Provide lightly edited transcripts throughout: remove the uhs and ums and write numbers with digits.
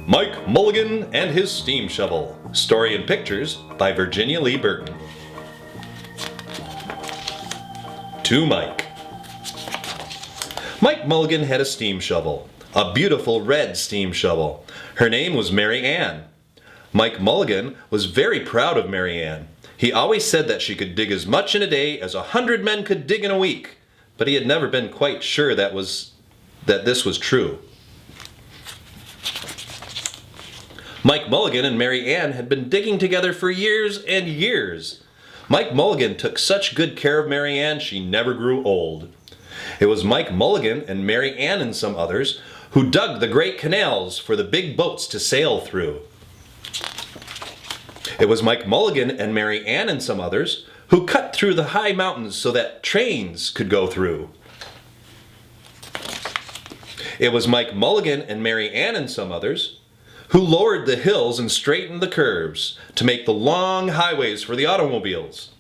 Mike Mulligan and His Steam Shovel. Story and pictures by Virginia Lee Burton. To Mike. Mike Mulligan had a steam shovel, a beautiful red steam shovel. Her name was Mary Ann. Mike Mulligan was very proud of Mary Ann. He always said that she could dig as much in a day as 100 men could dig in a week, but he had never been quite sure that this was true. Mike Mulligan and Mary Ann had been digging together for years and years. Mike Mulligan took such good care of Mary Ann she never grew old. It was Mike Mulligan and Mary Ann and some others who dug the great canals for the big boats to sail through. It was Mike Mulligan and Mary Ann and some others who cut through the high mountains so that trains could go through. It was Mike Mulligan and Mary Ann and some others who lowered the hills and straightened the curves to make the long highways for the automobiles.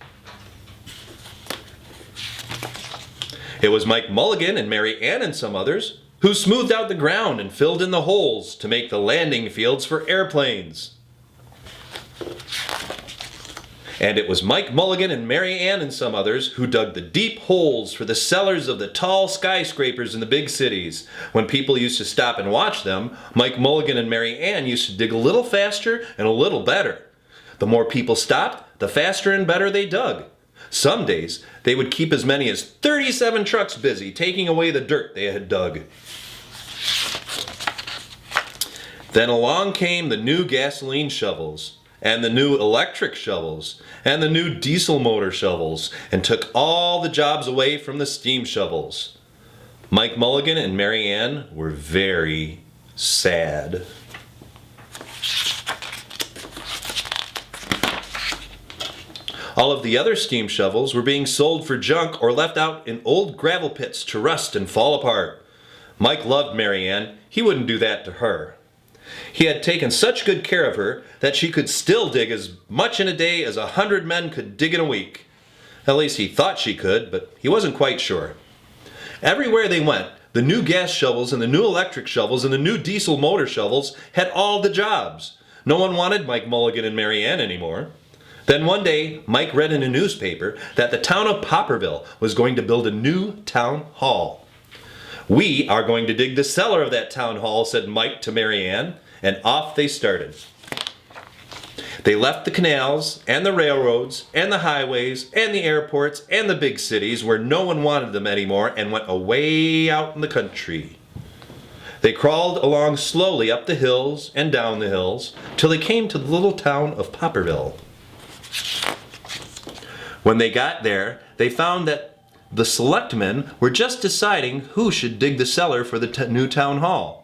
It was Mike Mulligan and Mary Ann and some others who smoothed out the ground and filled in the holes to make the landing fields for airplanes. And it was Mike Mulligan and Mary Ann and some others who dug the deep holes for the cellars of the tall skyscrapers in the big cities. When people used to stop and watch them, Mike Mulligan and Mary Ann used to dig a little faster and a little better. The more people stopped, the faster and better they dug. Some days, they would keep as many as 37 trucks busy taking away the dirt they had dug. Then along came the new gasoline shovels, and the new electric shovels, and the new diesel motor shovels, and took all the jobs away from the steam shovels. Mike Mulligan and Mary Ann were very sad. All of the other steam shovels were being sold for junk or left out in old gravel pits to rust and fall apart. Mike loved Mary Ann. He wouldn't do that to her. He had taken such good care of her that she could still dig as much in a day as 100 men could dig in a week. At least he thought she could, but he wasn't quite sure. Everywhere they went, the new gas shovels and the new electric shovels and the new diesel motor shovels had all the jobs. No one wanted Mike Mulligan and Mary Ann anymore. Then one day, Mike read in a newspaper that the town of Popperville was going to build a new town hall. "We are going to dig the cellar of that town hall," said Mike to Mary Ann, and off they started. They left the canals and the railroads and the highways and the airports and the big cities where no one wanted them anymore and went away out in the country. They crawled along slowly up the hills and down the hills till they came to the little town of Popperville. When they got there, they found that the selectmen were just deciding who should dig the cellar for the new town hall.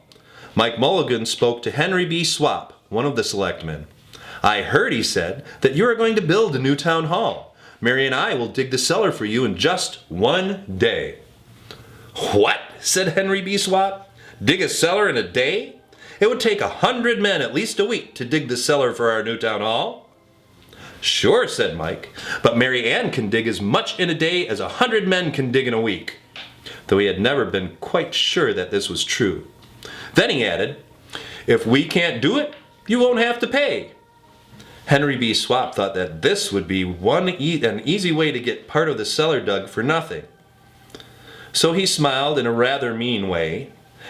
Mike Mulligan spoke to Henry B. Swap, one of the selectmen. "I heard," he said, "that you are going to build a new town hall. Mary and I will dig the cellar for you in just one day." "What?" said Henry B. Swap. "Dig a cellar in a day? It would take 100 men at least a week to dig the cellar for our new town hall." "Sure," said Mike, "but Mary Ann can dig as much in a day as 100 men can dig in a week," though he had never been quite sure that this was true. Then he added, "If we can't do it, you won't have to pay." Henry B. Swap thought that this would be an easy way to get part of the cellar dug for nothing. So he smiled in a rather mean way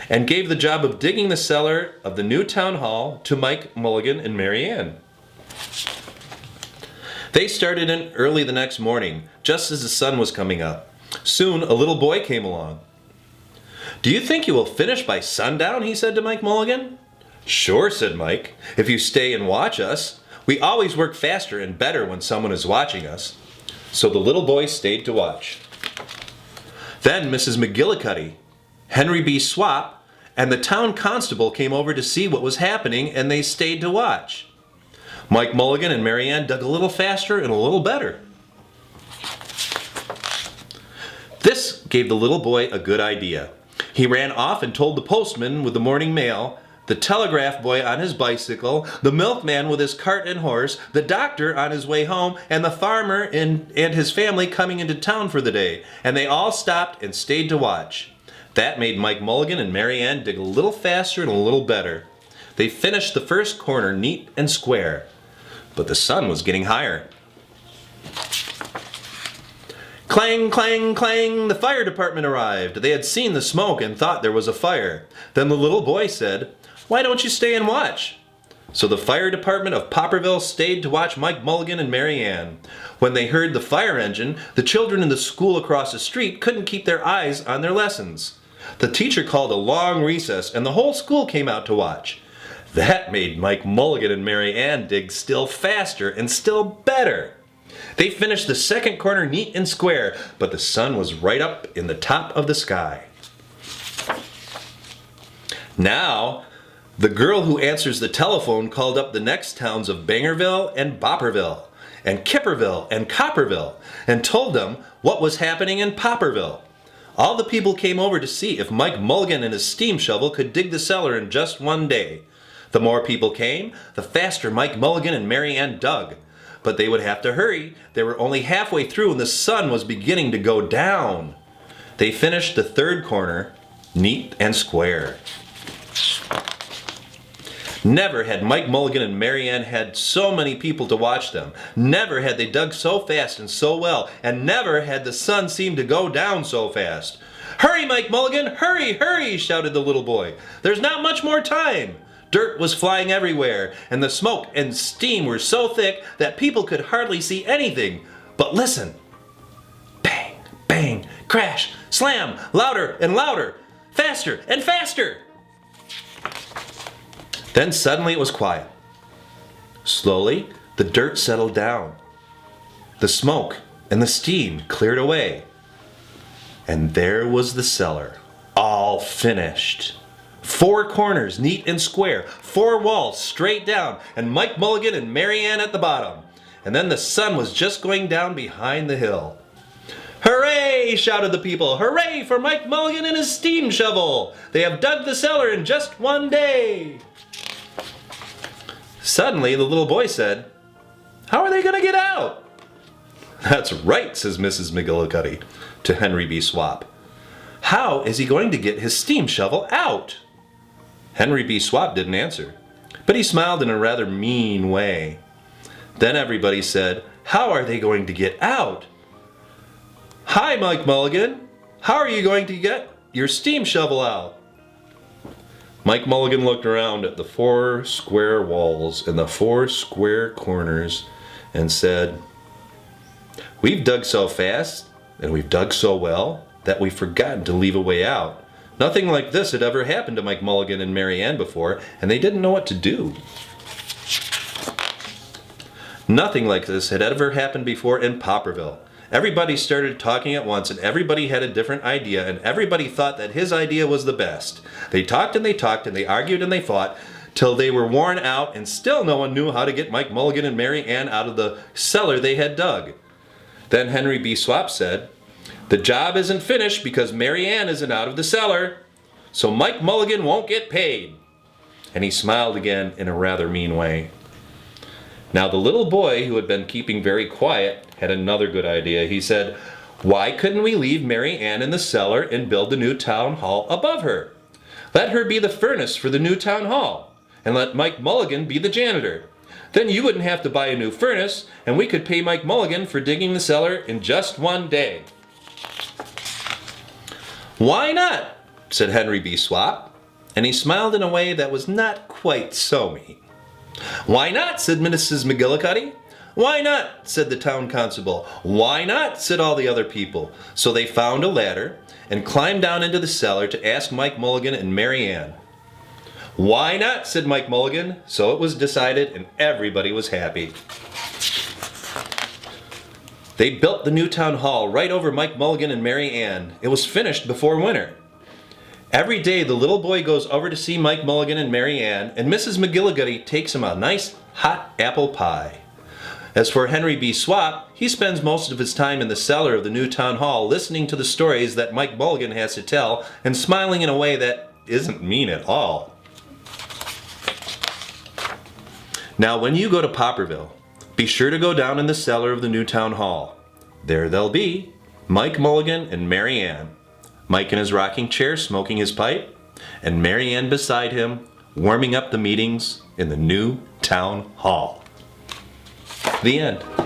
and gave the job of digging the cellar of the new town hall to Mike Mulligan and Mary Ann. They started in early the next morning, just as the sun was coming up. Soon a little boy came along. "Do you think you will finish by sundown?" he said to Mike Mulligan. "Sure," said Mike, "if you stay and watch us. We always work faster and better when someone is watching us." So the little boy stayed to watch. Then Mrs. McGillicuddy, Henry B. Swap, and the town constable came over to see what was happening, and they stayed to watch. Mike Mulligan and Mary Ann dug a little faster and a little better. This gave the little boy a good idea. He ran off and told the postman with the morning mail, the telegraph boy on his bicycle, the milkman with his cart and horse, the doctor on his way home, and the farmer and his family coming into town for the day, and they all stopped and stayed to watch. That made Mike Mulligan and Mary Ann dig a little faster and a little better. They finished the first corner neat and square, but the sun was getting higher. Clang, clang, clang, the fire department arrived. They had seen the smoke and thought there was a fire. Then the little boy said, "Why don't you stay and watch?" So the fire department of Popperville stayed to watch Mike Mulligan and Mary Ann. When they heard the fire engine, the children in the school across the street couldn't keep their eyes on their lessons. The teacher called a long recess and the whole school came out to watch. That made Mike Mulligan and Mary Ann dig still faster and still better. They finished the second corner neat and square, but the sun was right up in the top of the sky. Now, the girl who answers the telephone called up the next towns of Bangerville and Bopperville, and Kipperville and Copperville, and told them what was happening in Popperville. All the people came over to see if Mike Mulligan and his steam shovel could dig the cellar in just one day. The more people came, the faster Mike Mulligan and Mary Ann dug. But they would have to hurry. They were only halfway through and the sun was beginning to go down. They finished the third corner neat and square. Never had Mike Mulligan and Mary Ann had so many people to watch them. Never had they dug so fast and so well, and never had the sun seemed to go down so fast. "Hurry, Mike Mulligan, hurry, hurry," shouted the little boy. "There's not much more time." Dirt was flying everywhere, and the smoke and steam were so thick that people could hardly see anything. But listen! Bang, bang, crash, slam, louder and louder, faster and faster! Then suddenly it was quiet. Slowly, the dirt settled down. The smoke and the steam cleared away. And there was the cellar, all finished. 4 corners neat and square, 4 walls straight down, and Mike Mulligan and Mary Ann at the bottom. And then the sun was just going down behind the hill. "Hooray!" shouted the people. "Hooray for Mike Mulligan and his steam shovel! They have dug the cellar in just one day!" Suddenly the little boy said, "How are they going to get out?" "That's right," says Mrs. McGillicuddy to Henry B. Swap. "How is he going to get his steam shovel out?" Henry B. Swap didn't answer, but he smiled in a rather mean way. Then everybody said, "How are they going to get out?" "Hi, Mike Mulligan. How are you going to get your steam shovel out?" Mike Mulligan looked around at the 4 square walls and the 4 square corners and said, "We've dug so fast and we've dug so well that we've forgotten to leave a way out. Nothing like this had ever happened to Mike Mulligan and Mary Ann before, and they didn't know what to do. Nothing like this had ever happened before in Popperville. Everybody started talking at once, and everybody had a different idea, and everybody thought that his idea was the best. They talked and they talked, and they argued and they fought, till they were worn out, and still no one knew how to get Mike Mulligan and Mary Ann out of the cellar they had dug. Then Henry B. Swap said, "The job isn't finished because Mary Ann isn't out of the cellar, so Mike Mulligan won't get paid." And he smiled again in a rather mean way. Now the little boy, who had been keeping very quiet, had another good idea. He said, "Why couldn't we leave Mary Ann in the cellar and build the new town hall above her? Let her be the furnace for the new town hall, and let Mike Mulligan be the janitor. Then you wouldn't have to buy a new furnace, and we could pay Mike Mulligan for digging the cellar in just one day." "Why not?" said Henry B. Swap, and he smiled in a way that was not quite so mean. "Why not?" said Mrs. McGillicuddy. "Why not?" said the town constable. "Why not?" said all the other people. So they found a ladder and climbed down into the cellar to ask Mike Mulligan and Mary Ann. "Why not?" said Mike Mulligan. So it was decided, and everybody was happy. They built the new town hall right over Mike Mulligan and Mary Ann. It was finished before winter. Every day the little boy goes over to see Mike Mulligan and Mary Ann, and Mrs. McGillicuddy takes him a nice hot apple pie. As for Henry B. Swap, he spends most of his time in the cellar of the new town hall listening to the stories that Mike Mulligan has to tell and smiling in a way that isn't mean at all. Now when you go to Popperville, be sure to go down in the cellar of the new town hall. There they'll be, Mike Mulligan and Mary Ann. Mike in his rocking chair smoking his pipe, and Mary Ann beside him warming up the meetings in the new town hall. The end.